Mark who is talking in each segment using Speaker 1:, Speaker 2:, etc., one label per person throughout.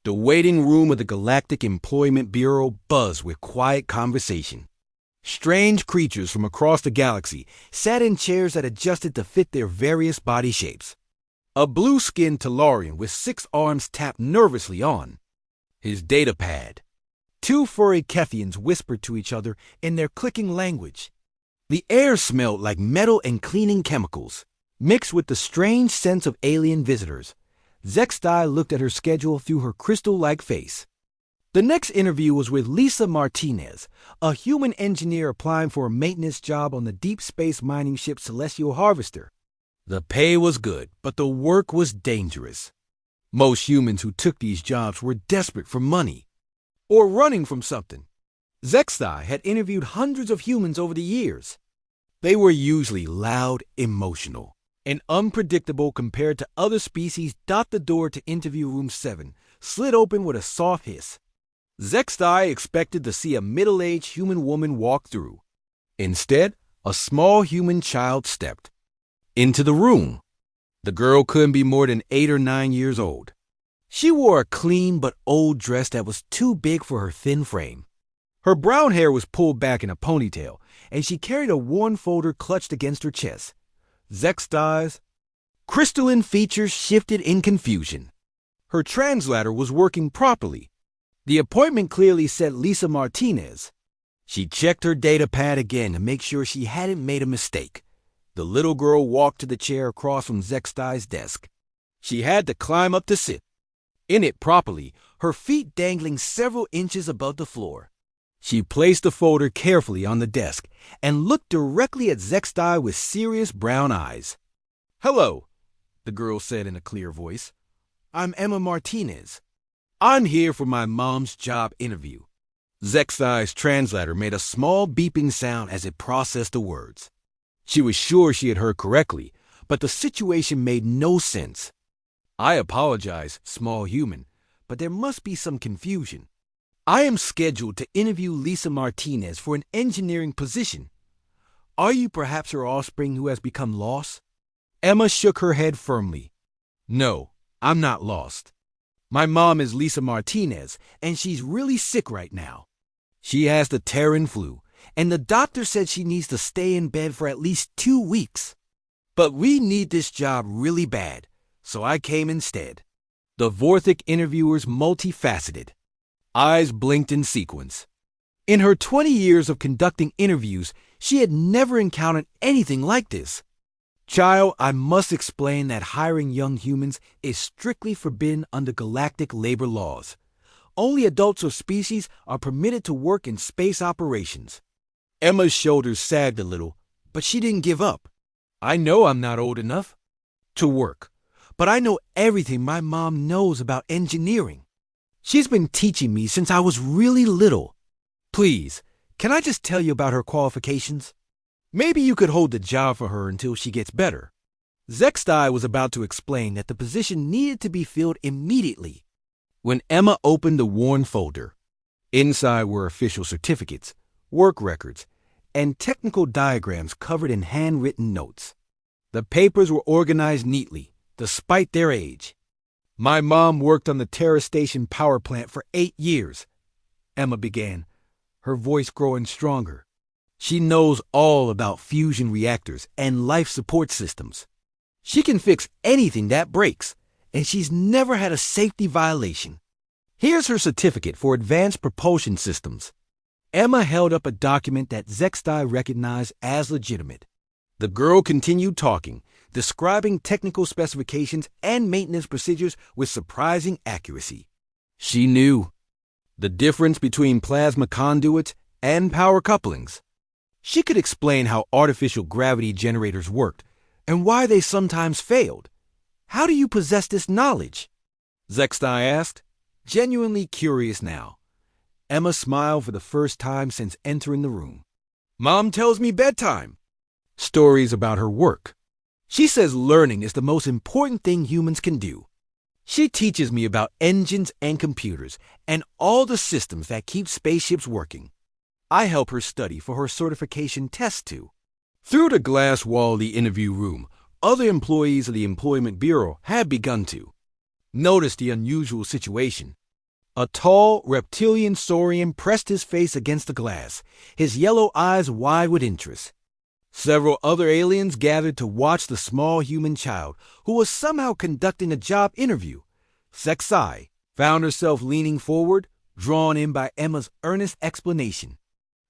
Speaker 1: The waiting room of the Galactic Employment Bureau buzzed with quiet conversation. Strange creatures from across the galaxy sat in chairs that adjusted to fit their various body shapes. A blue-skinned Talarian with 6 arms tapped nervously on his datapad. 2 furry Kethians whispered to each other in their clicking language. The air smelled like metal and cleaning chemicals, mixed with the strange sense of alien visitors. Zextai looked at her schedule through her crystal-like face. The next interview was with Lisa Martinez, a human engineer applying for a maintenance job on the deep space mining ship Celestial Harvester. The pay was good, but the work was dangerous. Most humans who took these jobs were desperate for money or running from something. Zextai had interviewed hundreds of humans over the years. They were usually loud, emotional, and unpredictable compared to other species. The door to interview room 7 slid open with a soft hiss. Zextai expected to see a middle-aged human woman walk through. Instead, a small human child stepped into the room. The girl couldn't be more than 8 or 9 years old. She wore a clean but old dress that was too big for her thin frame. Her brown hair was pulled back in a ponytail, and she carried a worn folder clutched against her chest. Zextai's crystalline features shifted in confusion. Her translator was working properly. The appointment clearly said Lisa Martinez. She checked her datapad again to make sure she hadn't made a mistake. The little girl walked to the chair across from Zextai's desk. She had to climb up to sit in it properly, her feet dangling several inches above the floor. She placed the folder carefully on the desk and looked directly at Zextai with serious brown eyes. "Hello," the girl said in a clear voice. "I'm Emma Martinez. I'm here for my mom's job interview." Zextai's translator made a small beeping sound as it processed the words. She was sure she had heard correctly, but the situation made no sense. "I apologize, small human, but there must be some confusion. I am scheduled to interview Lisa Martinez for an engineering position. Are you perhaps her offspring who has become lost?" Emma shook her head firmly. "No, I'm not lost. My mom is Lisa Martinez, and she's really sick right now. She has the Terran flu, and the doctor said she needs to stay in bed for at least 2 weeks. But we need this job really bad, so I came instead." The Vorthic interviewer's multifaceted eyes blinked in sequence. In her 20 years of conducting interviews, she had never encountered anything like this. "Child, I must explain that hiring young humans is strictly forbidden under galactic labor laws. Only adults of species are permitted to work in space operations." Emma's shoulders sagged a little, but she didn't give up. "I know I'm not old enough to work, but I know everything my mom knows about engineering. She's been teaching me since I was really little. Please, can I just tell you about her qualifications? Maybe you could hold the job for her until she gets better." Zextai was about to explain that the position needed to be filled immediately when Emma opened the worn folder. Inside were official certificates, work records, and technical diagrams covered in handwritten notes. The papers were organized neatly, despite their age. "My mom worked on the Terra Station power plant for 8 years, Emma began, her voice growing stronger. "She knows all about fusion reactors and life support systems. She can fix anything that breaks, and she's never had a safety violation. Here's her certificate for advanced propulsion systems." Emma held up a document that Zextai recognized as legitimate. The girl continued talking, describing technical specifications and maintenance procedures with surprising accuracy. She knew the difference between plasma conduits and power couplings. She could explain how artificial gravity generators worked and why they sometimes failed. "How do you possess this knowledge?" Zextai asked, genuinely curious now. Emma smiled for the first time since entering the room. "Mom tells me bedtime stories about her work. She says learning is the most important thing humans can do. She teaches me about engines and computers and all the systems that keep spaceships working. I help her study for her certification test too." Through the glass wall of the interview room, other employees of the Employment Bureau had begun to notice the unusual situation. A tall, reptilian saurian pressed his face against the glass, his yellow eyes wide with interest. Several other aliens gathered to watch the small human child, who was somehow conducting a job interview. Zexai found herself leaning forward, drawn in by Emma's earnest explanation.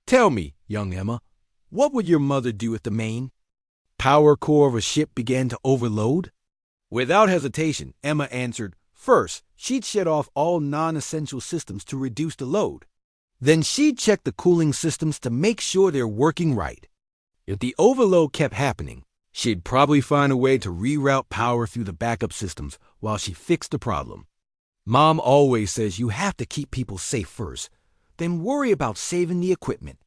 Speaker 1: "Tell me, young Emma, what would your mother do if the main power core of a ship began to overload?" Without hesitation, Emma answered, "First, she'd shut off all non-essential systems to reduce the load. Then she'd check the cooling systems to make sure they're working right. If the overload kept happening, she'd probably find a way to reroute power through the backup systems while she fixed the problem. Mom always says you have to keep people safe first, then worry about saving the equipment."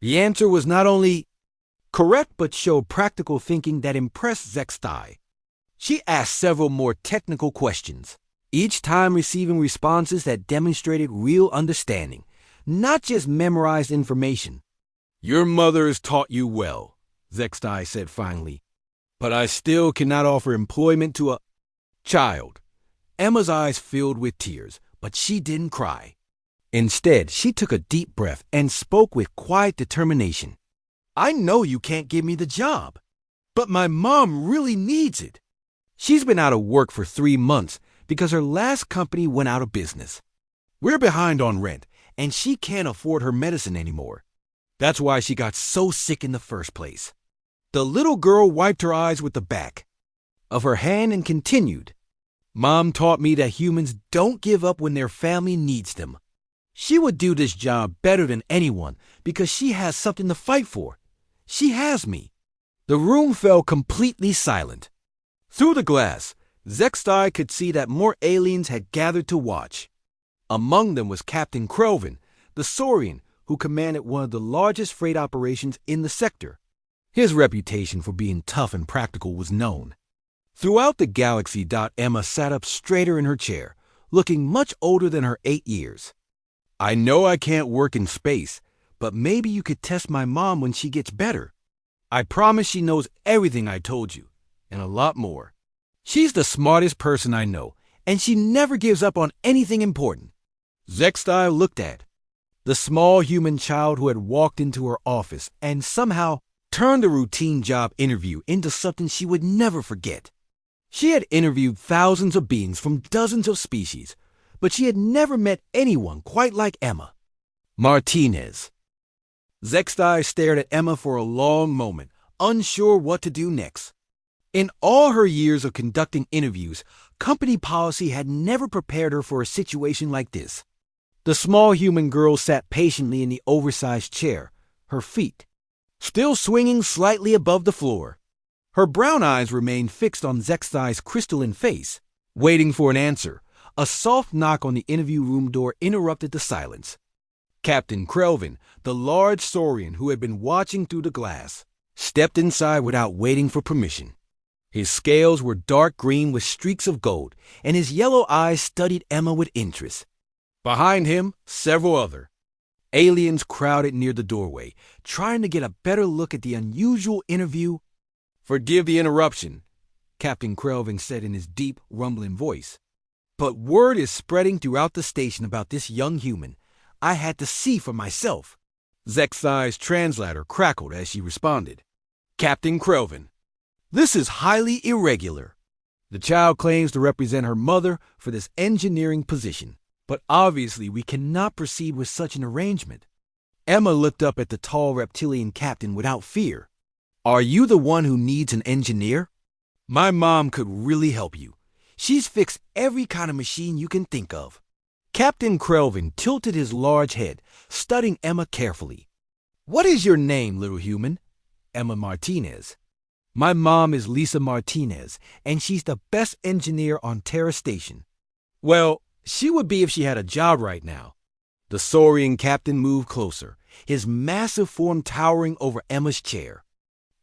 Speaker 1: The answer was not only correct but showed practical thinking that impressed Zexai. She asked several more technical questions, each time receiving responses that demonstrated real understanding, not just memorized information. "Your mother has taught you well," Zexai said finally, "but I still cannot offer employment to a child." Emma's eyes filled with tears, but she didn't cry. Instead, she took a deep breath and spoke with quiet determination. "I know you can't give me the job, but my mom really needs it. She's been out of work for 3 months because her last company went out of business. We're behind on rent, and she can't afford her medicine anymore. That's why she got so sick in the first place." The little girl wiped her eyes with the back of her hand and continued, "Mom taught me that humans don't give up when their family needs them. She would do this job better than anyone because she has something to fight for. She has me." The room fell completely silent. Through the glass, Zexai could see that more aliens had gathered to watch. Among them was Captain Krelvin, the Saurian who commanded one of the largest freight operations in the sector. His reputation for being tough and practical was known. Throughout the galaxy, Emma sat up straighter in her chair, looking much older than her 8 years. "I know I can't work in space, but maybe you could test my mom when she gets better. I promise she knows everything I told you, and a lot more. She's the smartest person I know, and she never gives up on anything important." Zexai looked at the small human child who had walked into her office and somehow turned a routine job interview into something she would never forget. She had interviewed thousands of beings from dozens of species, but she had never met anyone quite like Emma Martinez. Zexai stared at Emma for a long moment, unsure what to do next. In all her years of conducting interviews, company policy had never prepared her for a situation like this. The small human girl sat patiently in the oversized chair, her feet still swinging slightly above the floor. Her brown eyes remained fixed on Zexai's crystalline face, waiting for an answer. A soft knock on the interview room door interrupted the silence. Captain Krelvin, the large saurian who had been watching through the glass, stepped inside without waiting for permission. His scales were dark green with streaks of gold, and his yellow eyes studied Emma with interest. Behind him, several other aliens crowded near the doorway, trying to get a better look at the unusual interview. "Forgive the interruption," Captain Krelvin said in his deep, rumbling voice, "but word is spreading throughout the station about this young human. I had to see for myself." Zexai's translator crackled as she responded, "Captain Krelvin, this is highly irregular. The child claims to represent her mother for this engineering position, but obviously we cannot proceed with such an arrangement." Emma looked up at the tall reptilian captain without fear. "Are you the one who needs an engineer? My mom could really help you. She's fixed every kind of machine you can think of." Captain Krelvin tilted his large head, studying Emma carefully. "What is your name, little human?" "Emma Martinez." "My mom is Lisa Martinez, and she's the best engineer on Terra Station." "Well, she would be if she had a job right now." The saurian captain moved closer, his massive form towering over Emma's chair.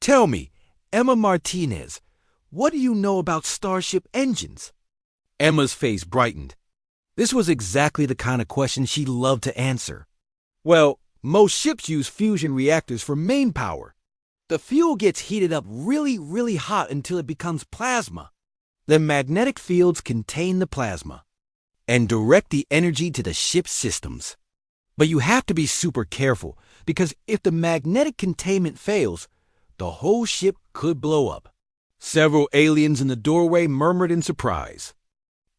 Speaker 1: "Tell me, Emma Martinez, what do you know about starship engines?" Emma's face brightened. This was exactly the kind of question she loved to answer. "Well, most ships use fusion reactors for main power. The fuel gets heated up really, really hot until it becomes plasma. The magnetic fields contain the plasma. and direct the energy to the ship's systems. But you have to be super careful, because if the magnetic containment fails, the whole ship could blow up. Several aliens in the doorway murmured in surprise.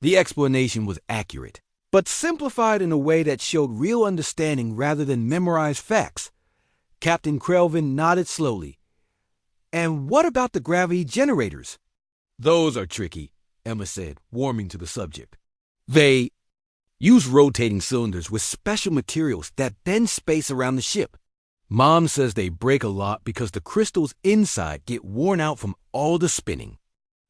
Speaker 1: The explanation was accurate, but simplified in a way that showed real understanding rather than memorized facts. Captain Krelvin nodded slowly. And what about the gravity generators? Those are tricky, Emma said, warming to the subject. They use rotating cylinders with special materials that bend space around the ship. Mom says they break a lot because the crystals inside get worn out from all the spinning.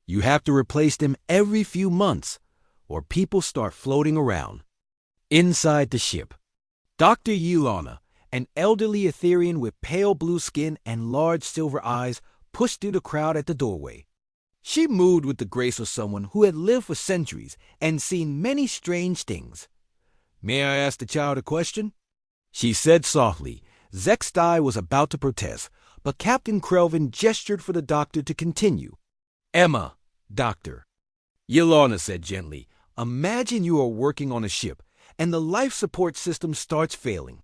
Speaker 1: You have to replace them every few months, or people start floating around. Inside the ship, Dr. Yulana, an elderly Etherian with pale blue skin and large silver eyes, pushed through the crowd at the doorway. She moved with the grace of someone who had lived for centuries and seen many strange things. "May I ask the child a question?" she said softly. Zextai was about to protest, but Captain Krelvin gestured for the doctor to continue. "Emma, doctor," Yelena said gently, "imagine you are working on a ship and the life support system starts failing.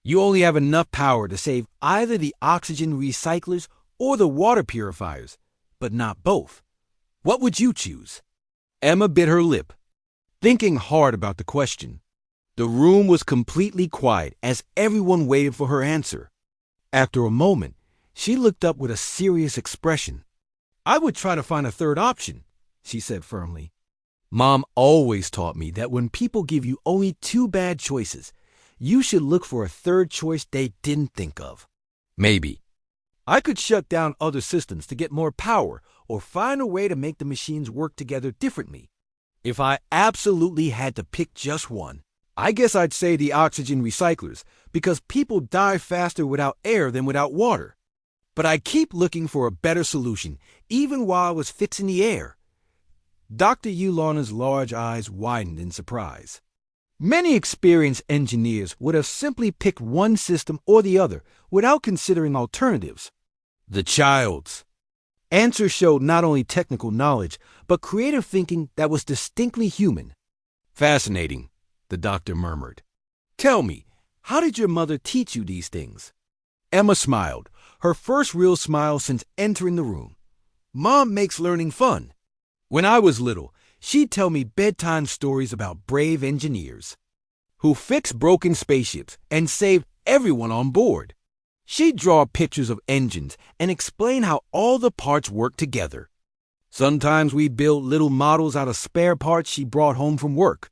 Speaker 1: You only have enough power to save either the oxygen recyclers or the water purifiers, but not both. What would you choose?" Emma bit her lip, thinking hard about the question. The room was completely quiet as everyone waited for her answer. After a moment, she looked up with a serious expression. "I would try to find a third option," she said firmly. "Mom always taught me that when people give you only two bad choices, you should look for a third choice they didn't think of. Maybe I could shut down other systems to get more power or find a way to make the machines work together differently. If I absolutely had to pick just one, I guess I'd say the oxygen recyclers, because people die faster without air than without water. But I keep looking for a better solution, even while I was fixing the air." Dr. Yulana's large eyes widened in surprise. Many experienced engineers would have simply picked one system or the other without considering alternatives. The child's answer showed not only technical knowledge, but creative thinking that was distinctly human. "Fascinating," the doctor murmured. "Tell me, how did your mother teach you these things?" Emma smiled, her first real smile since entering the room. "Mom makes learning fun. When I was little, she'd tell me bedtime stories about brave engineers who fixed broken spaceships and saved everyone on board. She'd draw pictures of engines and explain how all the parts work together. Sometimes we'd build little models out of spare parts she brought home from work."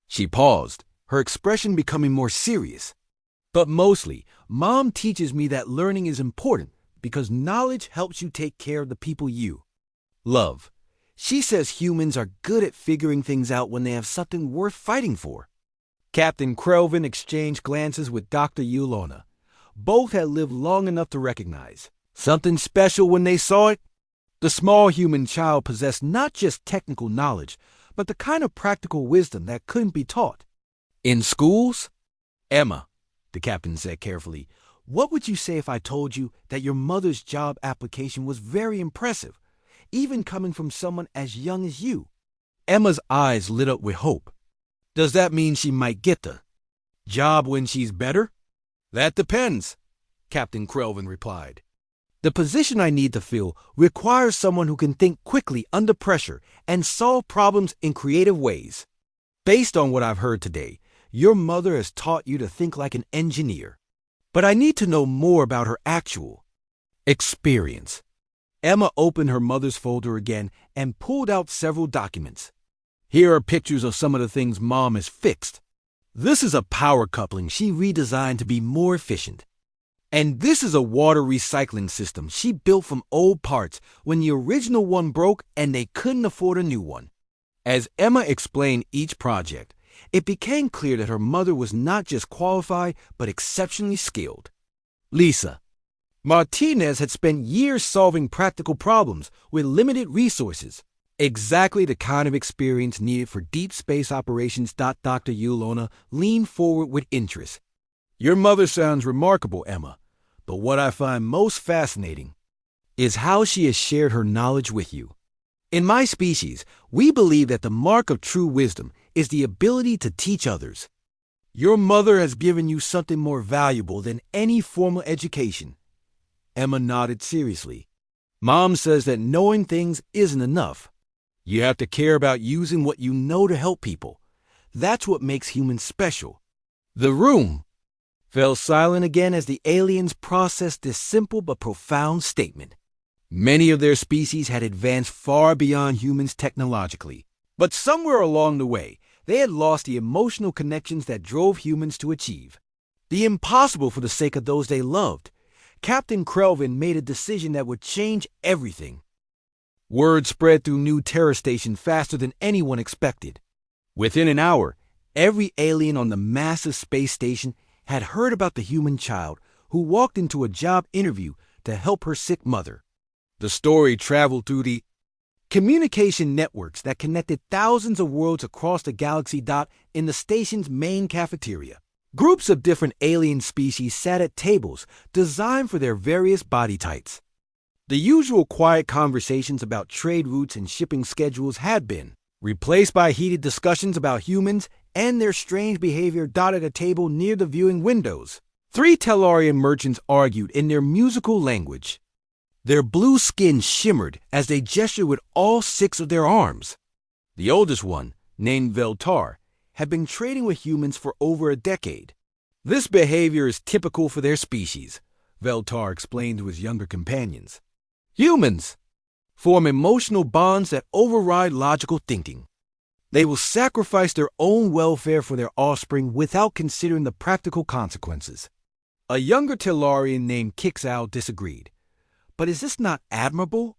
Speaker 1: She paused, her expression becoming more serious. "But mostly, Mom teaches me that learning is important because knowledge helps you take care of the people you love. She says humans are good at figuring things out when they have something worth fighting for." Captain Krelvin exchanged glances with Dr. Yulona. Both had lived long enough to recognize something special when they saw it. The small human child possessed not just technical knowledge, but the kind of practical wisdom that couldn't be taught in schools. "Emma," the captain said carefully, "what would you say if I told you that your mother's job application was very impressive, even coming from someone as young as you?" Emma's eyes lit up with hope. "Does that mean she might get the job when she's better?" "That depends," Captain Krelvin replied. "The position I need to fill requires someone who can think quickly under pressure and solve problems in creative ways. Based on what I've heard today, your mother has taught you to think like an engineer. But I need to know more about her actual experience." Emma opened her mother's folder again and pulled out several documents. "Here are pictures of some of the things Mom has fixed. This is a power coupling she redesigned to be more efficient. And this is a water recycling system she built from old parts when the original one broke and they couldn't afford a new one." As Emma explained each project, it became clear that her mother was not just qualified, but exceptionally skilled. Lisa Martinez had spent years solving practical problems with limited resources. Exactly the kind of experience needed for deep space operations. Dr. Yulona leaned forward with interest. "Your mother sounds remarkable, Emma, but what I find most fascinating is how she has shared her knowledge with you. In my species, we believe that the mark of true wisdom is the ability to teach others. Your mother has given you something more valuable than any formal education. Emma nodded seriously. Mom says that knowing things isn't enough. You have to care about using what you know to help people. That's what makes humans special. The room fell silent again as the aliens processed this simple but profound statement. Many of their species had advanced far beyond humans technologically, but somewhere along the way, they had lost the emotional connections that drove humans to achieve the impossible for the sake of those they loved. Captain Krelvin made a decision that would change everything. Word spread through New Terra Station faster than anyone expected. Within an hour, every alien on the massive space station had heard about the human child who walked into a job interview to help her sick mother. The story traveled through the communication networks that connected thousands of worlds across the galaxy. In the station's main cafeteria, groups of different alien species sat at tables designed for their various body types. The usual quiet conversations about trade routes and shipping schedules had been replaced by heated discussions about humans and their strange behavior. At a table near the viewing windows, 3 Tellarian merchants argued in their musical language. Their blue skin shimmered as they gestured with all 6 of their arms. The oldest one, named Veltar, had been trading with humans for over a decade. This behavior is typical for their species, Veltar explained to his younger companions. Humans form emotional bonds that override logical thinking. They will sacrifice their own welfare for their offspring without considering the practical consequences. A younger Tellarian named Kixal disagreed. But is this not admirable?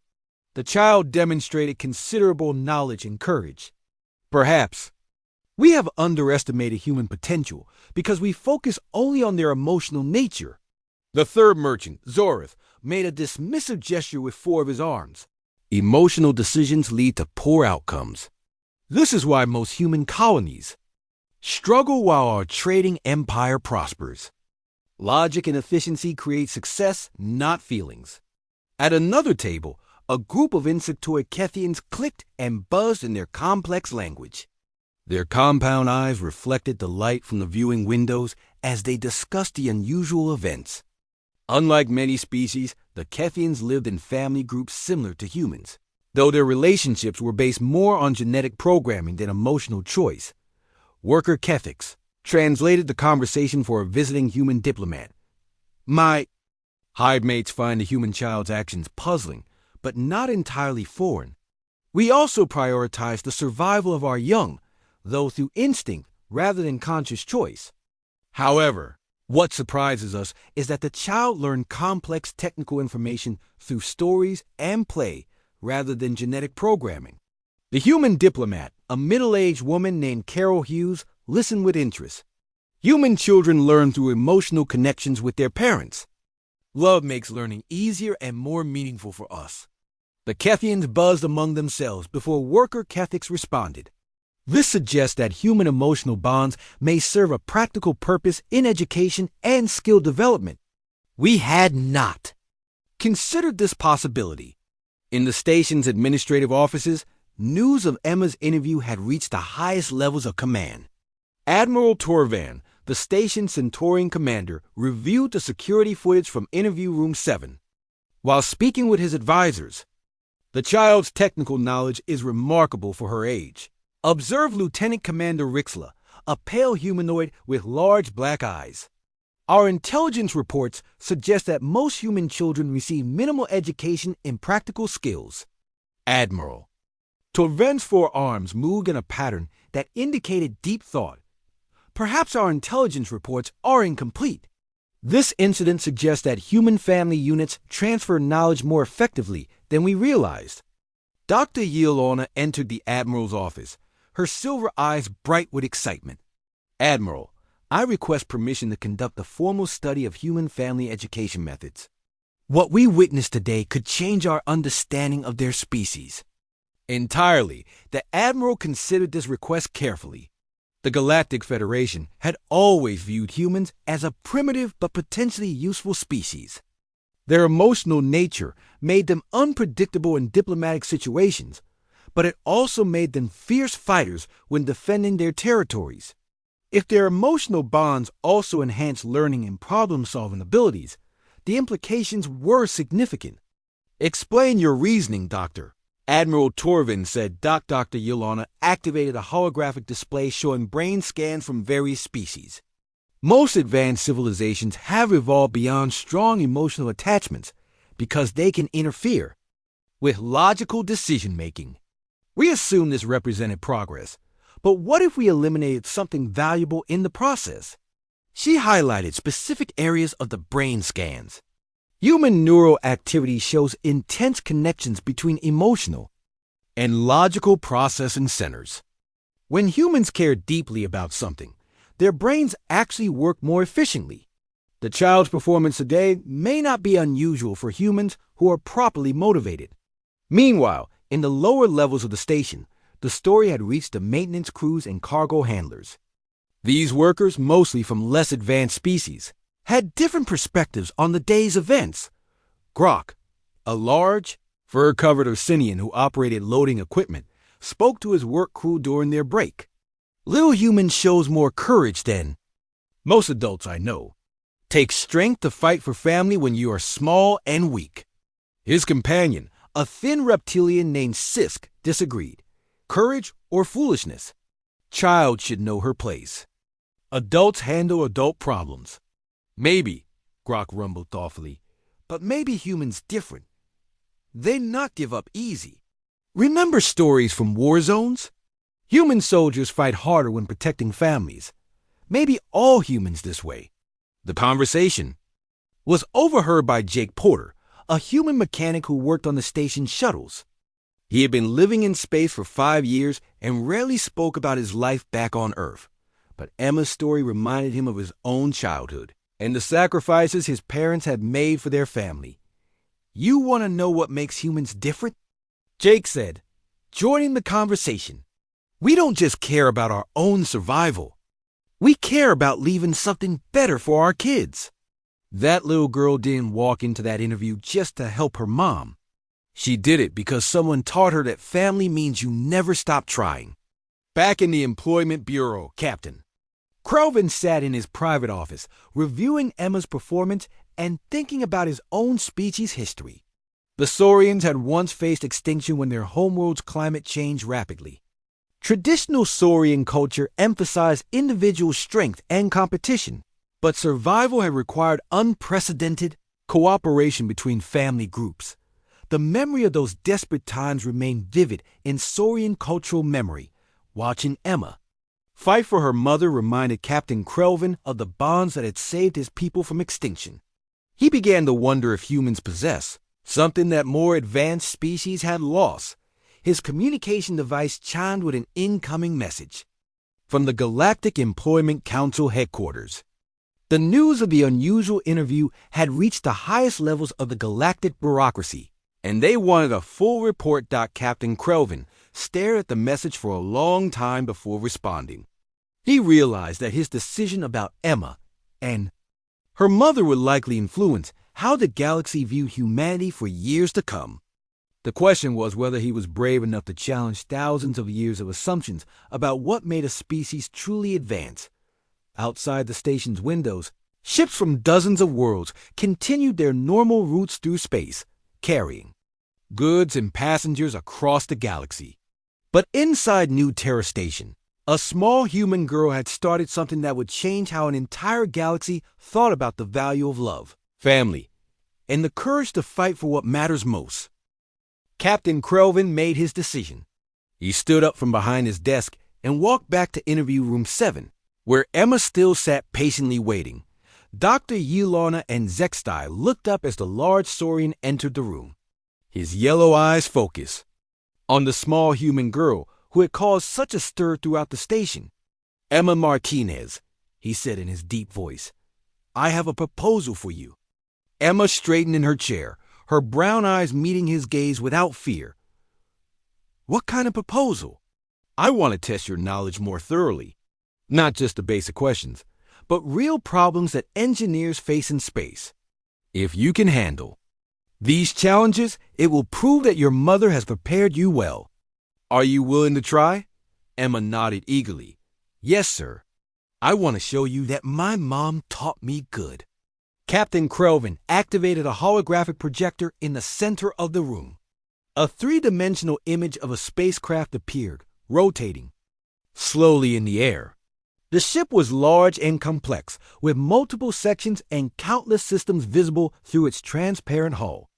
Speaker 1: The child demonstrated considerable knowledge and courage. Perhaps we have underestimated human potential because we focus only on their emotional nature. The third merchant, Zorith, made a dismissive gesture with 4 of his arms. Emotional decisions lead to poor outcomes. This is why most human colonies struggle while our trading empire prospers. Logic and efficiency create success, not feelings. At another table, a group of insectoid Kethians clicked and buzzed in their complex language. Their compound eyes reflected the light from the viewing windows as they discussed the unusual events. Unlike many species, the Kethians lived in family groups similar to humans, though their relationships were based more on genetic programming than emotional choice. Worker Kethix translated the conversation for a visiting human diplomat. My hive mates find the human child's actions puzzling, but not entirely foreign. We also prioritize the survival of our young, though through instinct rather than conscious choice. However, what surprises us is that the child learned complex technical information through stories and play rather than genetic programming. The human diplomat, a middle-aged woman named Carol Hughes, listened with interest. Human children learn through emotional connections with their parents. Love makes learning easier and more meaningful for us. The Kethians buzzed among themselves before Worker Kethix responded. This suggests that human emotional bonds may serve a practical purpose in education and skill development. We had not considered this possibility. In the station's administrative offices, news of Emma's interview had reached the highest levels of command. Admiral Torvan, the station's Centaurian commander, reviewed the security footage from Interview Room 7. While speaking with his advisors, the child's technical knowledge is remarkable for her age. Observe Lieutenant Commander Rixla, a pale humanoid with large black eyes. Our intelligence reports suggest that most human children receive minimal education in practical skills. Admiral. Torven's 4 arms moved in a pattern that indicated deep thought. Perhaps our intelligence reports are incomplete. This incident suggests that human family units transfer knowledge more effectively than we realized. Dr. Yelona entered the Admiral's office, her silver eyes bright with excitement. Admiral, I request permission to conduct a formal study of human family education methods. What we witnessed today could change our understanding of their species. Entirely, the Admiral considered this request carefully. The Galactic Federation had always viewed humans as a primitive but potentially useful species. Their emotional nature made them unpredictable in diplomatic situations, but it also made them fierce fighters when defending their territories. If their emotional bonds also enhanced learning and problem-solving abilities, the implications were significant. "Explain your reasoning, Doctor." Admiral Torvin said Dr. Yolana activated a holographic display showing brain scans from various species. Most advanced civilizations have evolved beyond strong emotional attachments because they can interfere with logical decision-making. We assume this represented progress, but what if we eliminated something valuable in the process? She highlighted specific areas of the brain scans. Human neural activity shows intense connections between emotional and logical processing centers. When humans care deeply about something, their brains actually work more efficiently. The child's performance today may not be unusual for humans who are properly motivated. Meanwhile, in the lower levels of the station, the story had reached the maintenance crews and cargo handlers. These workers, mostly from less advanced species, had different perspectives on the day's events. Grok, a large, fur-covered Orsinian who operated loading equipment, spoke to his work crew during their break. "Little human shows more courage than most adults I know. Takes strength to fight for family when you are small and weak." His companion, a thin reptilian named Sisk, disagreed. "Courage or foolishness? Child should know her place. Adults handle adult problems." "Maybe," Grok rumbled thoughtfully, "but maybe humans different. They not give up easy. Remember stories from war zones? Human soldiers fight harder when protecting families. Maybe all humans this way." The conversation was overheard by Jake Porter, a human mechanic who worked on the station's shuttles. He had been living in space for 5 years and rarely spoke about his life back on Earth. But Emma's story reminded him of his own childhood and the sacrifices his parents had made for their family. "You want to know what makes humans different?" Jake said, joining the conversation. "We don't just care about our own survival. We care about leaving something better for our kids." That little girl didn't walk into that interview just to help her mom. She did it because someone taught her that family means you never stop trying. Back in the Employment Bureau, Captain Krelvin sat in his private office, reviewing Emma's performance and thinking about his own species' history. The Saurians had once faced extinction when their homeworld's climate changed rapidly. Traditional Saurian culture emphasized individual strength and competition, but survival had required unprecedented cooperation between family groups. The memory of those desperate times remained vivid in Saurian cultural memory. Watching Emma fight for her mother reminded Captain Krelvin of the bonds that had saved his people from extinction. He began to wonder if humans possess something that more advanced species had lost. His communication device chimed with an incoming message from the Galactic Employment Council headquarters. The news of the unusual interview had reached the highest levels of the galactic bureaucracy, and they wanted a full report. Captain Krelvin stared at the message for a long time before responding. He realized that his decision about Emma and her mother would likely influence how the galaxy viewed humanity for years to come. The question was whether he was brave enough to challenge thousands of years of assumptions about what made a species truly advance. Outside the station's windows, ships from dozens of worlds continued their normal routes through space, carrying goods and passengers across the galaxy. But inside New Terra Station, a small human girl had started something that would change how an entire galaxy thought about the value of love, family, and the courage to fight for what matters most. Captain Krelvin made his decision. He stood up from behind his desk and walked back to interview room 7, where Emma still sat patiently waiting. Dr. Yelana and Zextai looked up as the large Saurian entered the room. His yellow eyes focused on the small human girl who had caused such a stir throughout the station. "Emma Martinez," he said in his deep voice, "I have a proposal for you." Emma straightened in her chair, her brown eyes meeting his gaze without fear. "What kind of proposal?" "I want to test your knowledge more thoroughly. Not just the basic questions, but real problems that engineers face in space. If you can handle these challenges, it will prove that your mother has prepared you well." Are you willing to try? Emma nodded eagerly. Yes, sir. I want to show you that my mom taught me good. Captain Kelvin activated a holographic projector in the center of the room. A three-dimensional image of a spacecraft appeared, rotating slowly in the air. The ship was large and complex, with multiple sections and countless systems visible through its transparent hull.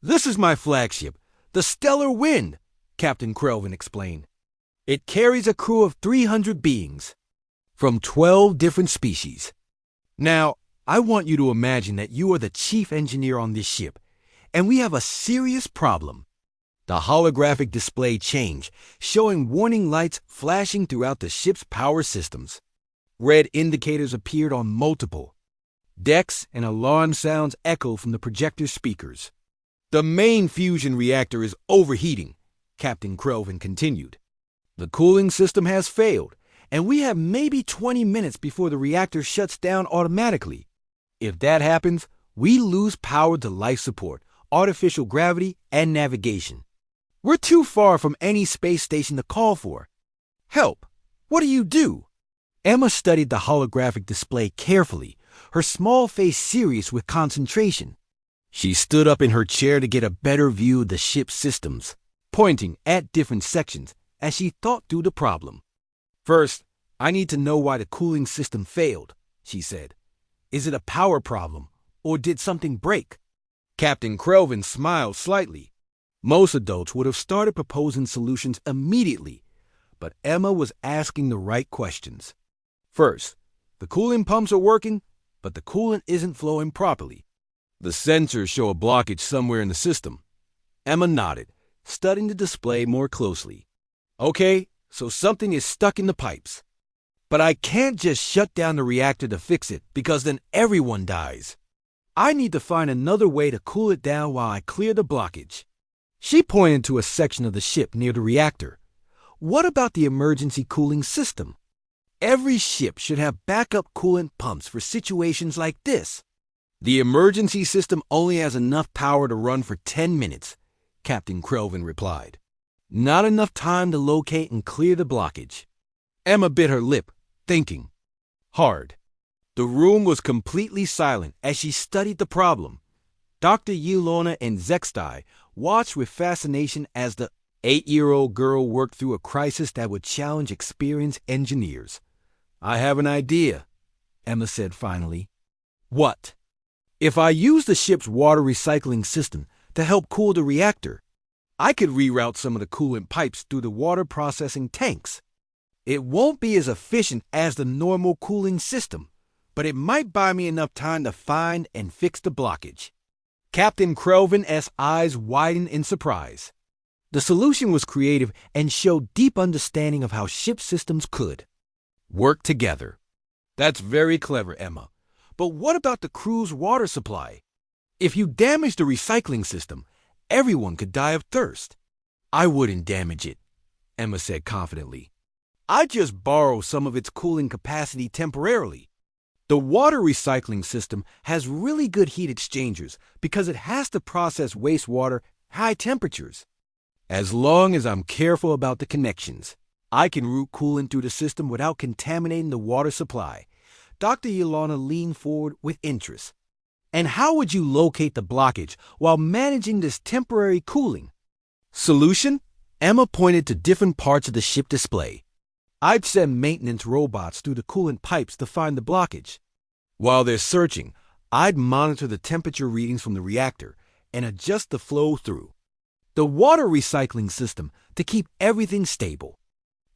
Speaker 1: This is my flagship, the Stellar Wind, Captain Kelvin explained. It carries a crew of 300 beings from 12 different species. Now, I want you to imagine that you are the chief engineer on this ship, and we have a serious problem. The holographic display changed, showing warning lights flashing throughout the ship's power systems. Red indicators appeared on multiple decks, and alarm sounds echoed from the projector speakers. The main fusion reactor is overheating, Captain Kelvin continued. The cooling system has failed, and we have maybe 20 minutes before the reactor shuts down automatically. If that happens, we lose power to life support, artificial gravity, and navigation. We're too far from any space station to call for help. What do you do? Emma studied the holographic display carefully, her small face serious with concentration. She stood up in her chair to get a better view of the ship's systems, pointing at different sections as she thought through the problem. First, I need to know why the cooling system failed, she said. Is it a power problem, or did something break? Captain Kelvin smiled slightly. Most adults would have started proposing solutions immediately, but Emma was asking the right questions. First, the cooling pumps are working, but the coolant isn't flowing properly. The sensors show a blockage somewhere in the system. Emma nodded, studying the display more closely. Okay, so something is stuck in the pipes. But I can't just shut down the reactor to fix it, because then everyone dies. I need to find another way to cool it down while I clear the blockage. She pointed to a section of the ship near the reactor. What about the emergency cooling system? Every ship should have backup coolant pumps for situations like this. The emergency system only has enough power to run for 10 minutes, Captain Kelvin replied. Not enough time to locate and clear the blockage. Emma bit her lip, thinking hard. The room was completely silent as she studied the problem. Dr. Yelona and Zextai watched with fascination as the 8-year-old girl worked through a crisis that would challenge experienced engineers. I have an idea, Emma said finally. What? If I use the ship's water recycling system to help cool the reactor, I could reroute some of the coolant pipes through the water processing tanks. It won't be as efficient as the normal cooling system, but it might buy me enough time to find and fix the blockage. Captain Kelvin's eyes widened in surprise. The solution was creative and showed deep understanding of how ship systems could work together. That's very clever, Emma. But what about the crew's water supply? If you damage the recycling system, everyone could die of thirst. I wouldn't damage it, Emma said confidently. I'd just borrow some of its cooling capacity temporarily. The water recycling system has really good heat exchangers because it has to process wastewater at high temperatures. As long as I'm careful about the connections, I can route coolant through the system without contaminating the water supply. Dr. Yelona leaned forward with interest. And how would you locate the blockage while managing this temporary cooling? Solution? Emma pointed to different parts of the ship display. I'd send maintenance robots through the coolant pipes to find the blockage. While they're searching, I'd monitor the temperature readings from the reactor and adjust the flow through the water recycling system to keep everything stable.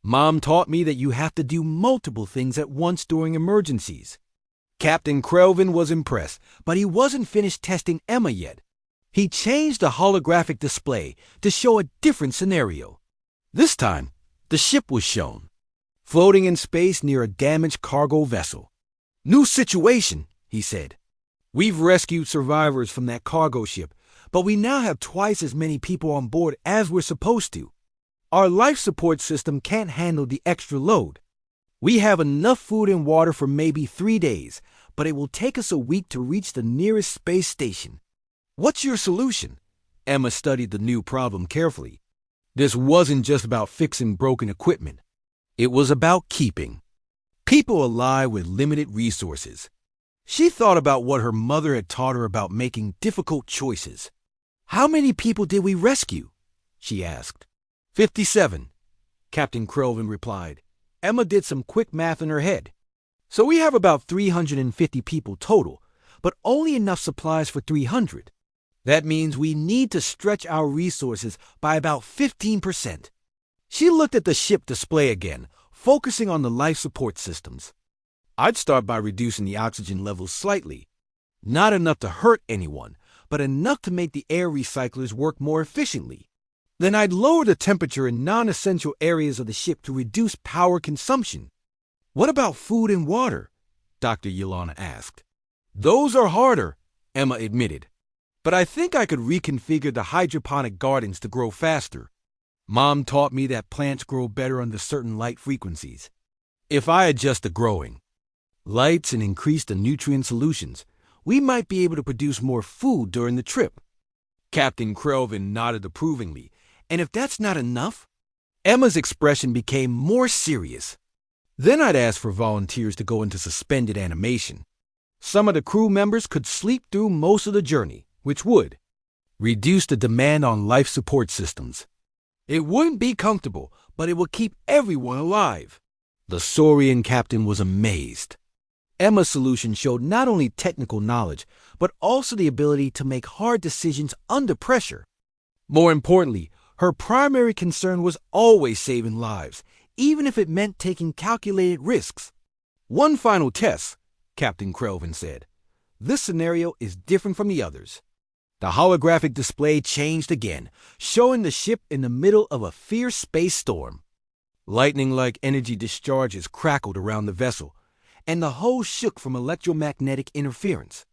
Speaker 1: Mom taught me that you have to do multiple things at once during emergencies. Captain Kelvin was impressed, but he wasn't finished testing Emma yet. He changed the holographic display to show a different scenario. This time, the ship was shown, floating in space near a damaged cargo vessel. New situation, he said. We've rescued survivors from that cargo ship, but we now have twice as many people on board as we're supposed to. Our life support system can't handle the extra load. We have enough food and water for maybe 3 days, but it will take us a week to reach the nearest space station. What's your solution? Emma studied the new problem carefully. This wasn't just about fixing broken equipment. It was about keeping people alive with limited resources. She thought about what her mother had taught her about making difficult choices. "How many people did we rescue?" she asked. 57, Captain Krelvin replied. Emma did some quick math in her head. "So we have about 350 people total, but only enough supplies for 300. That means we need to stretch our resources by about 15%. She looked at the ship display again, focusing on the life support systems. "I'd start by reducing the oxygen levels slightly. Not enough to hurt anyone, but enough to make the air recyclers work more efficiently. Then I'd lower the temperature in non-essential areas of the ship to reduce power consumption." "What about food and water?" Dr. Yelena asked. "Those are harder," Emma admitted. "But I think I could reconfigure the hydroponic gardens to grow faster. Mom taught me that plants grow better under certain light frequencies. If I adjust the growing lights and increase the nutrient solutions, we might be able to produce more food during the trip." Captain Krelvin nodded approvingly. "And if that's not enough?" Emma's expression became more serious. "Then I'd ask for volunteers to go into suspended animation. Some of the crew members could sleep through most of the journey, which would reduce the demand on life support systems. It wouldn't be comfortable, but it would keep everyone alive." The Saurian captain was amazed. Emma's solution showed not only technical knowledge, but also the ability to make hard decisions under pressure. More importantly, her primary concern was always saving lives, even if it meant taking calculated risks. "One final test," Captain Krelvin said. "This scenario is different from the others." The holographic display changed again, showing the ship in the middle of a fierce space storm. Lightning-like energy discharges crackled around the vessel, and the hull shook from electromagnetic interference.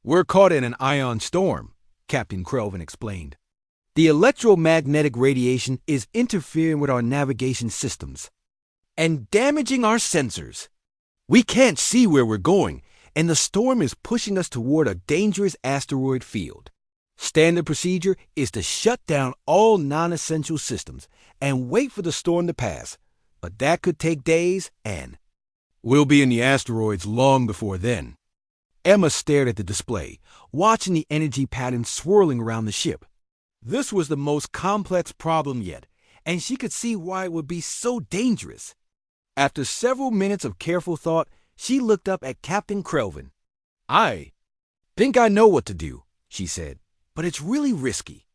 Speaker 1: "We're caught in an ion storm," Captain Krelvin explained. "The electromagnetic radiation is interfering with our navigation systems and damaging our sensors. We can't see where we're going, and the storm is pushing us toward a dangerous asteroid field. Standard procedure is to shut down all non-essential systems and wait for the storm to pass, but that could take days, and we'll be in the asteroids long before then." Emma stared at the display, watching the energy patterns swirling around the ship. This was the most complex problem yet, and she could see why it would be so dangerous. After several minutes of careful thought, she looked up at Captain Krelvin. "I think I know what to do," she said, "but it's really risky."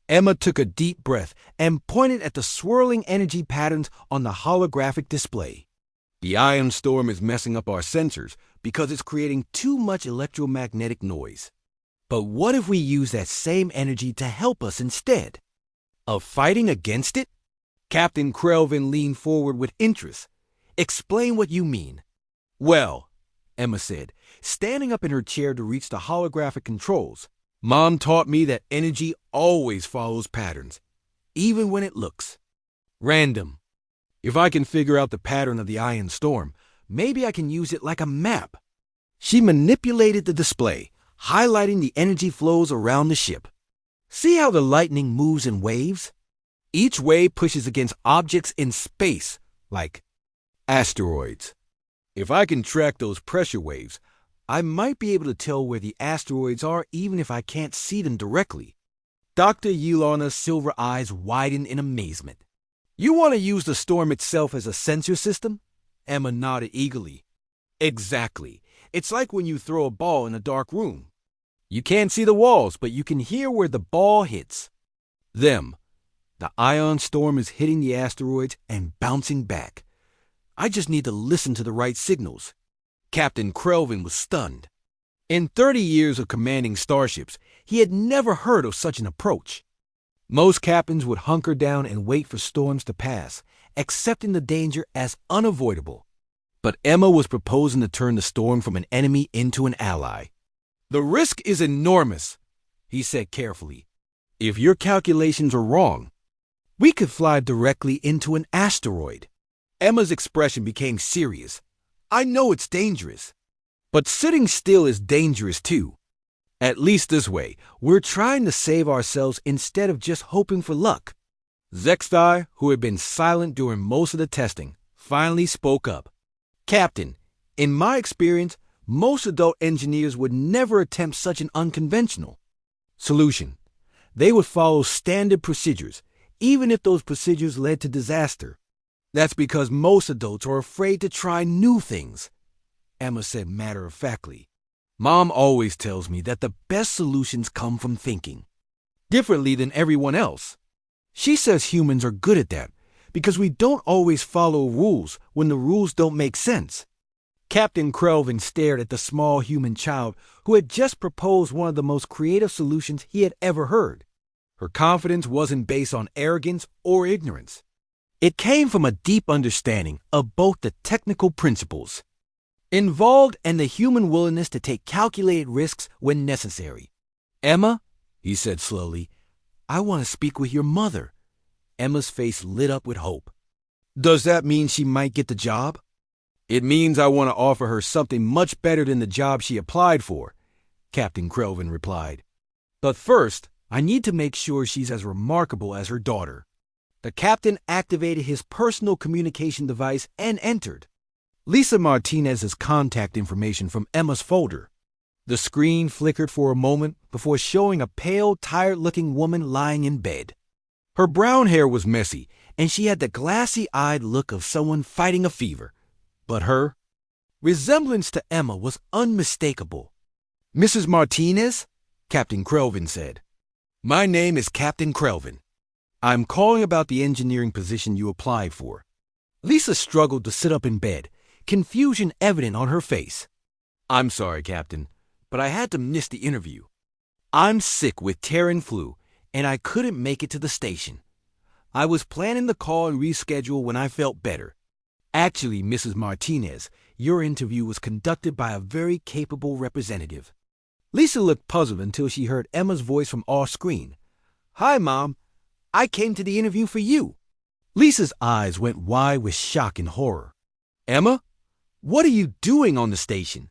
Speaker 1: Emma took a deep breath and pointed at the swirling energy patterns on the holographic display. "The ion storm is messing up our sensors because it's creating too much electromagnetic noise. But what if we use that same energy to help us instead of fighting against it?" Captain Krelvin leaned forward with interest. "Explain what you mean." "Well," Emma said, standing up in her chair to reach the holographic controls, "Mom taught me that energy always follows patterns, even when it looks random. If I can figure out the pattern of the ion storm, maybe I can use it like a map." She manipulated the display, highlighting the energy flows around the ship. "See how the lightning moves in waves? Each wave pushes against objects in space, like asteroids. If I can track those pressure waves, I might be able to tell where the asteroids are even if I can't see them directly." Dr. Yelena's silver eyes widened in amazement. "You want to use the storm itself as a sensor system?" Emma nodded eagerly. "Exactly. It's like when you throw a ball in a dark room. You can't see the walls, but you can hear where the ball hits them. The ion storm is hitting the asteroids and bouncing back. I just need to listen to the right signals." Captain Krelvin was stunned. In 30 years of commanding starships, he had never heard of such an approach. Most captains would hunker down and wait for storms to pass, accepting the danger as unavoidable. But Emma was proposing to turn the storm from an enemy into an ally. "The risk is enormous," he said carefully. "If your calculations are wrong, we could fly directly into an asteroid." Emma's expression became serious. "I know it's dangerous, but sitting still is dangerous too. At least this way, we're trying to save ourselves instead of just hoping for luck." Zextai, who had been silent during most of the testing, finally spoke up. Captain, in my experience, most adult engineers would never attempt such an unconventional solution. They would follow standard procedures, even if those procedures led to disaster. That's because most adults are afraid to try new things, Emma said matter-of-factly. Mom always tells me that the best solutions come from thinking differently than everyone else. She says humans are good at that because we don't always follow rules when the rules don't make sense. Captain Krelvin stared at the small human child who had just proposed one of the most creative solutions he had ever heard. Her confidence wasn't based on arrogance or ignorance. It came from a deep understanding of both the technical principles involved and the human willingness to take calculated risks when necessary. Emma, he said slowly, I want to speak with your mother. Emma's face lit up with hope. Does that mean she might get the job? It means I want to offer her something much better than the job she applied for, Captain Krelvin replied. But first, I need to make sure she's as remarkable as her daughter. The captain activated his personal communication device and entered Lisa Martinez's contact information from Emma's folder. The screen flickered for a moment before showing a pale, tired-looking woman lying in bed. Her brown hair was messy, and she had the glassy-eyed look of someone fighting a fever. But her resemblance to Emma was unmistakable. Mrs. Martinez? Captain Krelvin said. My name is Captain Krelvin. I'm calling about the engineering position you applied for. Lisa struggled to sit up in bed, confusion evident on her face. I'm sorry, Captain, but I had to miss the interview. I'm sick with Terran flu, and I couldn't make it to the station. I was planning the call and reschedule when I felt better. Actually, Mrs. Martinez, your interview was conducted by a very capable representative. Lisa looked puzzled until she heard Emma's voice from off-screen. Hi, Mom. I came to the interview for you. Lisa's eyes went wide with shock and horror. Emma? What are you doing on the station?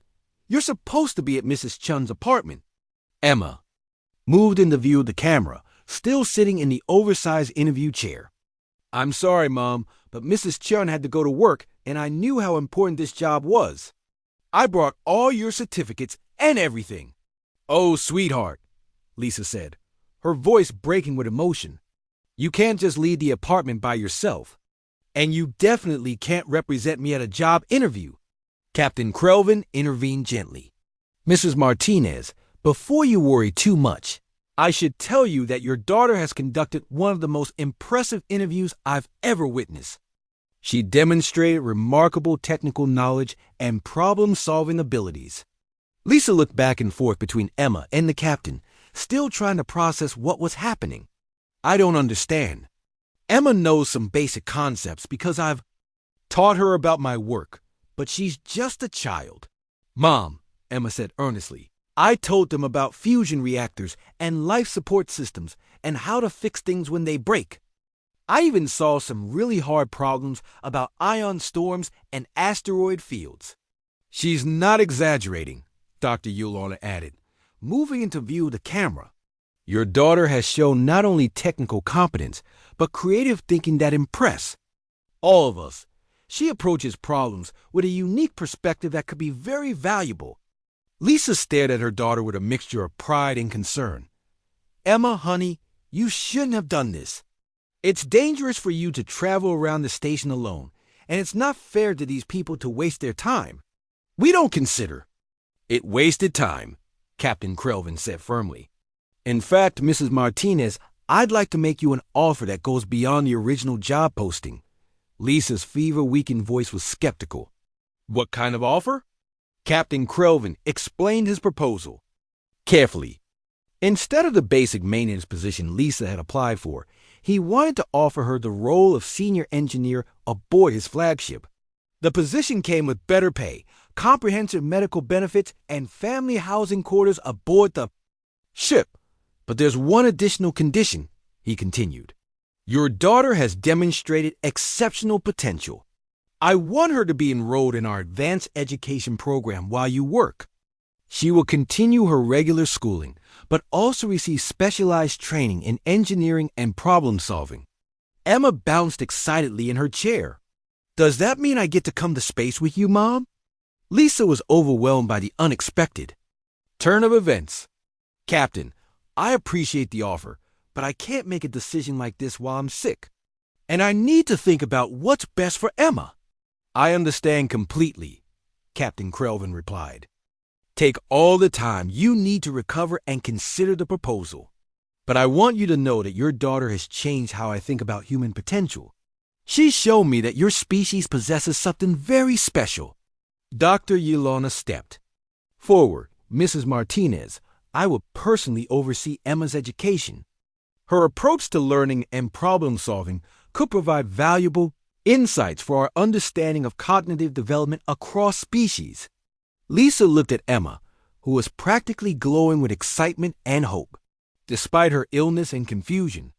Speaker 1: You're supposed to be at Mrs. Chun's apartment. Emma moved into view of the camera, still sitting in the oversized interview chair. I'm sorry, Mom, but Mrs. Chun had to go to work, and I knew how important this job was. I brought all your certificates and everything. Oh, sweetheart, Lisa said, her voice breaking with emotion. You can't just leave the apartment by yourself. And you definitely can't represent me at a job interview. Captain Krelvin intervened gently. Mrs. Martinez, before you worry too much, I should tell you that your daughter has conducted one of the most impressive interviews I've ever witnessed. She demonstrated remarkable technical knowledge and problem-solving abilities. Lisa looked back and forth between Emma and the captain, still trying to process what was happening. I don't understand. Emma knows some basic concepts because I've taught her about my work, but she's just a child. Mom, Emma said earnestly, I told them about fusion reactors and life support systems and how to fix things when they break. I even saw some really hard problems about ion storms and asteroid fields. She's not exaggerating, Dr. Yulana added, moving into view of the camera. Your daughter has shown not only technical competence, but creative thinking that impress all of us. She approaches problems with a unique perspective that could be very valuable. Lisa stared at her daughter with a mixture of pride and concern. Emma, honey, you shouldn't have done this. It's dangerous for you to travel around the station alone, and it's not fair to these people to waste their time. We don't consider it wasted time, Captain Krelvin said firmly. In fact, Mrs. Martinez, I'd like to make you an offer that goes beyond the original job posting. Lisa's fever-weakened voice was skeptical. What kind of offer? Captain Krelvin explained his proposal carefully. Instead of the basic maintenance position Lisa had applied for, he wanted to offer her the role of senior engineer aboard his flagship. The position came with better pay, comprehensive medical benefits, and family housing quarters aboard the ship. But there's one additional condition, he continued. Your daughter has demonstrated exceptional potential. I want her to be enrolled in our advanced education program while you work. She will continue her regular schooling, but also receive specialized training in engineering and problem solving. Emma bounced excitedly in her chair. "Does that mean I get to come to space with you, Mom?" Lisa was overwhelmed by the unexpected turn of events. "Captain, I appreciate the offer, but I can't make a decision like this while I'm sick. And I need to think about what's best for Emma." "I understand completely," Captain Krelvin replied. "Take all the time you need to recover and consider the proposal. But I want you to know that your daughter has changed how I think about human potential. She's shown me that your species possesses something very special." Dr. Yelena stepped forward. "Mrs. Martinez, I will personally oversee Emma's education. Her approach to learning and problem solving could provide valuable insights for our understanding of cognitive development across species." Lisa looked at Emma, who was practically glowing with excitement and hope. Despite her illness and confusion,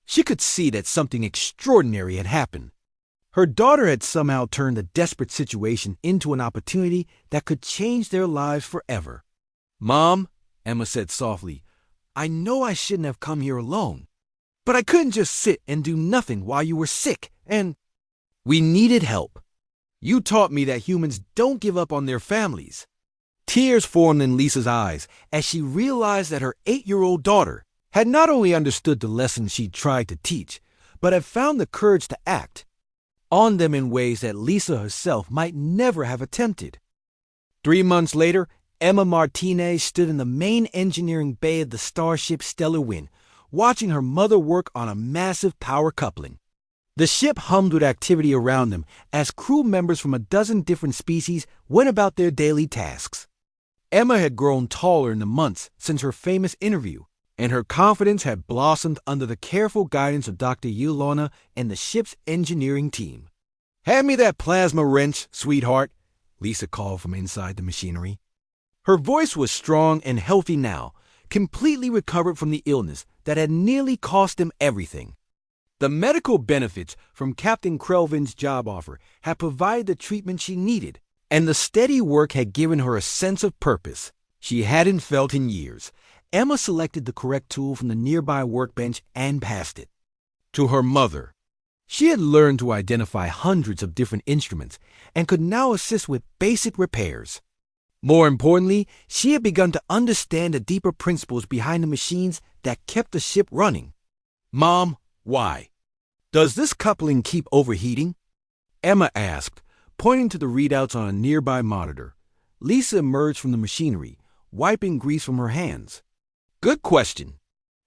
Speaker 1: she could see that something extraordinary had happened. Her daughter had somehow turned a desperate situation into an opportunity that could change their lives forever. "Mom," Emma said softly, "I know I shouldn't have come here alone, but I couldn't just sit and do nothing while you were sick, and we needed help. You taught me that humans don't give up on their families." Tears formed in Lisa's eyes as she realized that her 8-year-old daughter had not only understood the lessons she tried to teach, but had found the courage to act on them in ways that Lisa herself might never have attempted. 3 months later, Emma Martinez stood in the main engineering bay of the starship Stellar Wind, watching her mother work on a massive power coupling. The ship hummed with activity around them as crew members from a dozen different species went about their daily tasks. Emma had grown taller in the months since her famous interview, and her confidence had blossomed under the careful guidance of Dr. Yelena and the ship's engineering team. "Hand me that plasma wrench, sweetheart," Lisa called from inside the machinery. Her voice was strong and healthy now, completely recovered from the illness that had nearly cost him everything. The medical benefits from Captain Krelvin's job offer had provided the treatment she needed, and the steady work had given her a sense of purpose she hadn't felt in years. Emma selected the correct tool from the nearby workbench and passed it to her mother. She had learned to identify hundreds of different instruments and could now assist with basic repairs. More importantly, she had begun to understand the deeper principles behind the machines that kept the ship running. "Mom, why? Does this coupling keep overheating?" Emma asked, pointing to the readouts on a nearby monitor. Lisa emerged from the machinery, wiping grease from her hands. "Good question.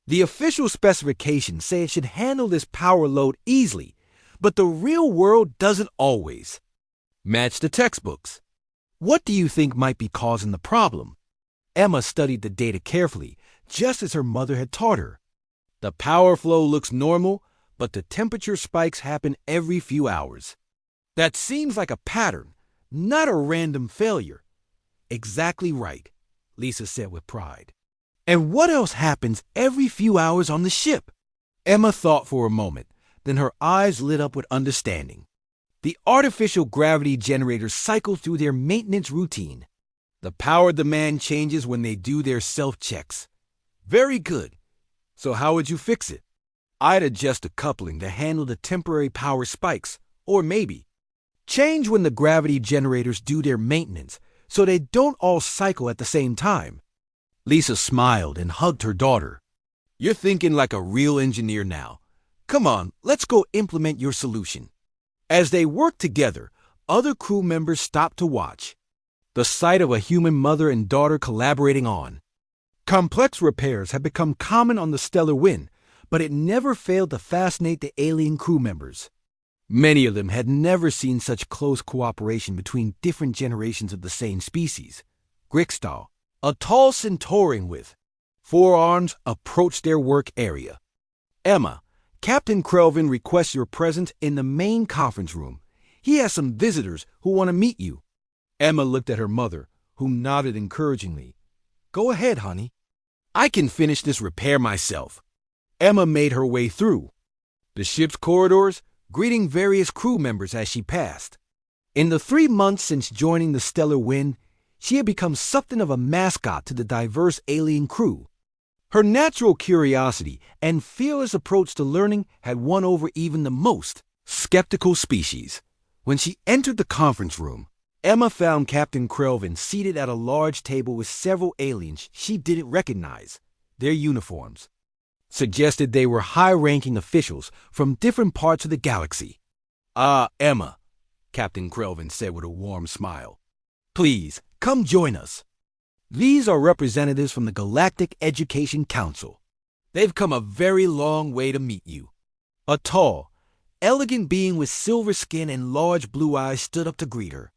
Speaker 1: The official specifications say it should handle this power load easily, but the real world doesn't always match the textbooks. What do you think might be causing the problem?" Emma studied the data carefully, just as her mother had taught her. "The power flow looks normal, but the temperature spikes happen every few hours." "That seems like a pattern, not a random failure." "Exactly right," Lisa said with pride. "And what else happens every few hours on the ship?" Emma thought for a moment, then her eyes lit up with understanding. "The artificial gravity generators cycle through their maintenance routine. The power demand changes when they do their self-checks." "Very good. So how would you fix it?" "I'd adjust the coupling to handle the temporary power spikes, or maybe change when the gravity generators do their maintenance so they don't all cycle at the same time." Lisa smiled and hugged her daughter. "You're thinking like a real engineer now. Come on, let's go implement your solution." As they worked together, other crew members stopped to watch. The sight of a human mother and daughter collaborating on complex repairs had become common on the Stellar Wind, but it never failed to fascinate the alien crew members. Many of them had never seen such close cooperation between different generations of the same species. Grixtal, a tall Centaurian with 4 arms, approached their work area. "Emma, Captain Krelvin requests your presence in the main conference room. He has some visitors who want to meet you." Emma looked at her mother, who nodded encouragingly. "Go ahead, honey. I can finish this repair myself." Emma made her way through the ship's corridors, greeting various crew members as she passed. In the 3 months since joining the Stellar Wind, she had become something of a mascot to the diverse alien crew. Her natural curiosity and fearless approach to learning had won over even the most skeptical species. When she entered the conference room, Emma found Captain Krelvin seated at a large table with several aliens she didn't recognize. Their uniforms suggested they were high-ranking officials from different parts of the galaxy. "Ah, Emma," Captain Krelvin said with a warm smile. "Please, come join us. These are representatives from the Galactic Education Council. They've come a very long way to meet you." A tall, elegant being with silver skin and large blue eyes stood up to greet her.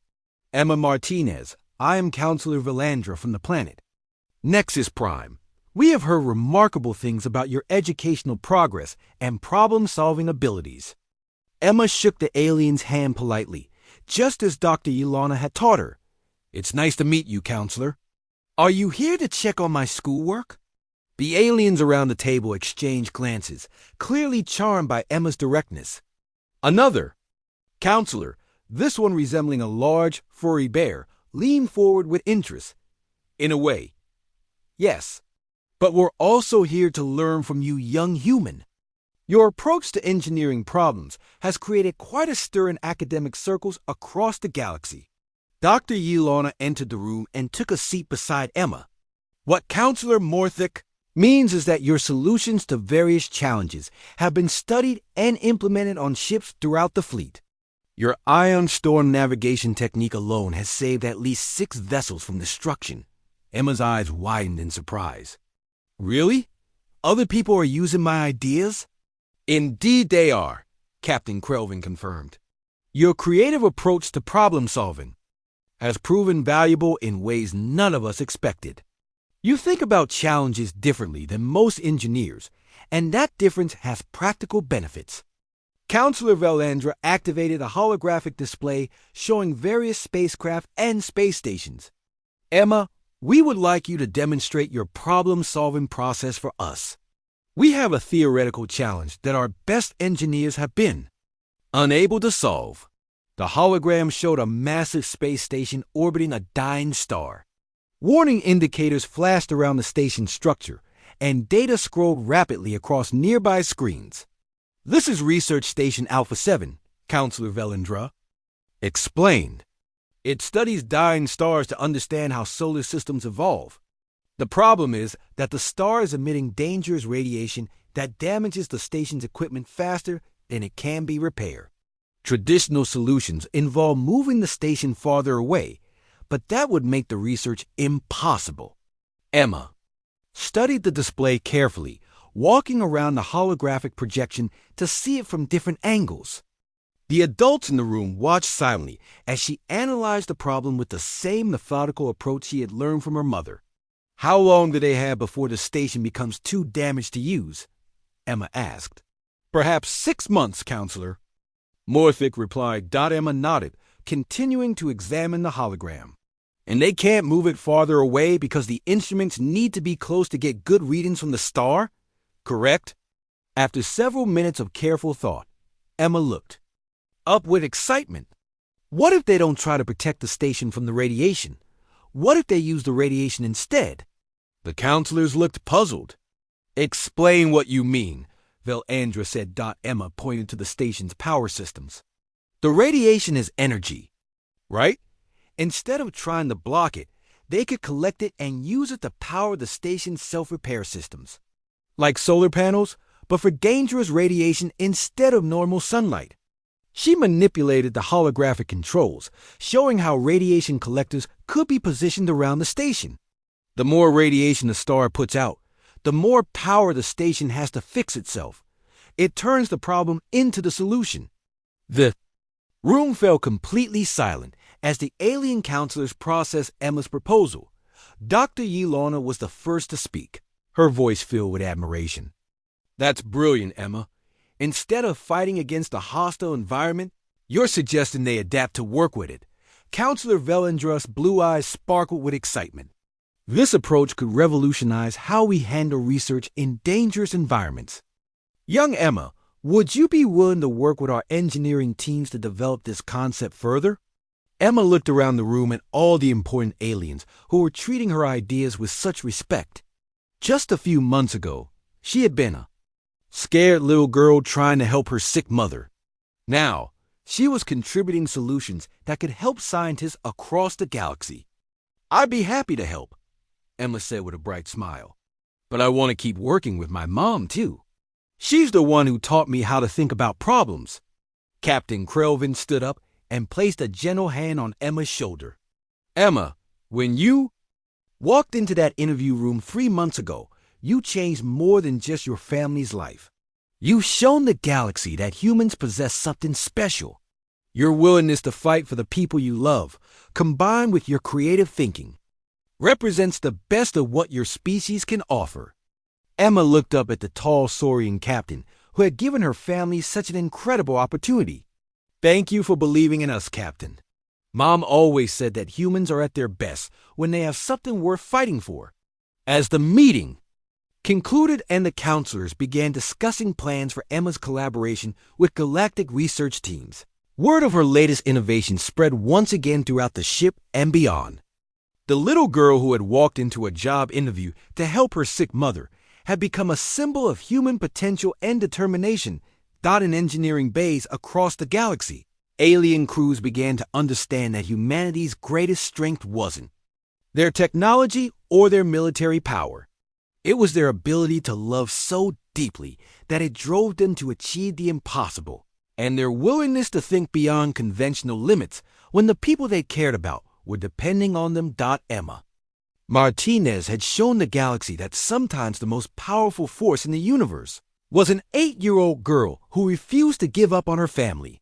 Speaker 1: "Emma Martinez, I am Counselor Valandra from the planet Nexus Prime. We have heard remarkable things about your educational progress and problem-solving abilities." Emma shook the alien's hand politely, just as Dr. Yelana had taught her. "It's nice to meet you, Counselor. Are you here to check on my schoolwork?" The aliens around the table exchanged glances, clearly charmed by Emma's directness. Another, Counselor, this one resembling a large, furry bear, leaned forward with interest. "In a way, yes. But we're also here to learn from you, young human. Your approach to engineering problems has created quite a stir in academic circles across the galaxy." Dr. Yelana entered the room and took a seat beside Emma. "What Counselor Morthic means is that your solutions to various challenges have been studied and implemented on ships throughout the fleet. Your ion storm navigation technique alone has saved at least 6 vessels from destruction." Emma's eyes widened in surprise. "Really? Other people are using my ideas?" "Indeed they are," Captain Krelvin confirmed. "Your creative approach to problem-solving has proven valuable in ways none of us expected. You think about challenges differently than most engineers, and that difference has practical benefits." Counselor Valandra activated a holographic display showing various spacecraft and space stations. "Emma, we would like you to demonstrate your problem-solving process for us. We have a theoretical challenge that our best engineers have been unable to solve." The hologram showed a massive space station orbiting a dying star. Warning indicators flashed around the station's structure, and data scrolled rapidly across nearby screens. "This is Research Station Alpha 7, Counselor Valandra explained. It studies dying stars to understand how solar systems evolve. The problem is that the star is emitting dangerous radiation that damages the station's equipment faster than it can be repaired. Traditional solutions involve moving the station farther away, but that would make the research impossible." Emma studied the display carefully, walking around the holographic projection to see it from different angles. The adults in the room watched silently as she analyzed the problem with the same methodical approach she had learned from her mother. "How long do they have before the station becomes too damaged to use?" Emma asked. "Perhaps 6 months, Counselor," Morthic replied. Emma nodded, continuing to examine the hologram. "And they can't move it farther away because the instruments need to be close to get good readings from the star? Correct?" After several minutes of careful thought, Emma looked up with excitement. "What if they don't try to protect the station from the radiation? What if they use the radiation instead?" The counselors looked puzzled. "Explain what you mean," Valandra said. Emma pointed to the station's power systems. "The radiation is energy, right? Instead of trying to block it, they could collect it and use it to power the station's self-repair systems. Like solar panels, but for dangerous radiation instead of normal sunlight." She manipulated the holographic controls, showing how radiation collectors could be positioned around the station. The more radiation the star puts out, the more power the station has to fix itself. It turns the problem into the solution. The room fell completely silent as the alien counselors processed Emma's proposal. Dr. Yelana was the first to speak, her voice filled with admiration. "That's brilliant, Emma. Instead of fighting against a hostile environment, you're suggesting they adapt to work with it." Counselor Valandra's blue eyes sparkled with excitement. "This approach could revolutionize how we handle research in dangerous environments. Young Emma, would you be willing to work with our engineering teams to develop this concept further?" Emma looked around the room at all the important aliens who were treating her ideas with such respect. Just a few months ago, she had been a scared little girl trying to help her sick mother. Now, she was contributing solutions that could help scientists across the galaxy. "I'd be happy to help," Emma said with a bright smile. "But I want to keep working with my mom, too. She's the one who taught me how to think about problems." Captain Krelvin stood up and placed a gentle hand on Emma's shoulder. "Emma, when you walked into that interview room 3 months ago, you changed more than just your family's life. You've shown the galaxy that humans possess something special. Your willingness to fight for the people you love, combined with your creative thinking, represents the best of what your species can offer." Emma looked up at the tall Saurian captain who had given her family such an incredible opportunity. "Thank you for believing in us, Captain. Mom always said that humans are at their best when they have something worth fighting for." As the meeting concluded and the counselors began discussing plans for Emma's collaboration with galactic research teams, word of her latest innovation spread once again throughout the ship and beyond. The little girl who had walked into a job interview to help her sick mother had become a symbol of human potential and determination, dotting engineering bays across the galaxy. Alien crews began to understand that humanity's greatest strength wasn't their technology or their military power. It was their ability to love so deeply that it drove them to achieve the impossible, and their willingness to think beyond conventional limits when the people they cared about were depending on them. Emma Martinez had shown the galaxy that sometimes the most powerful force in the universe was an 8-year-old girl who refused to give up on her family.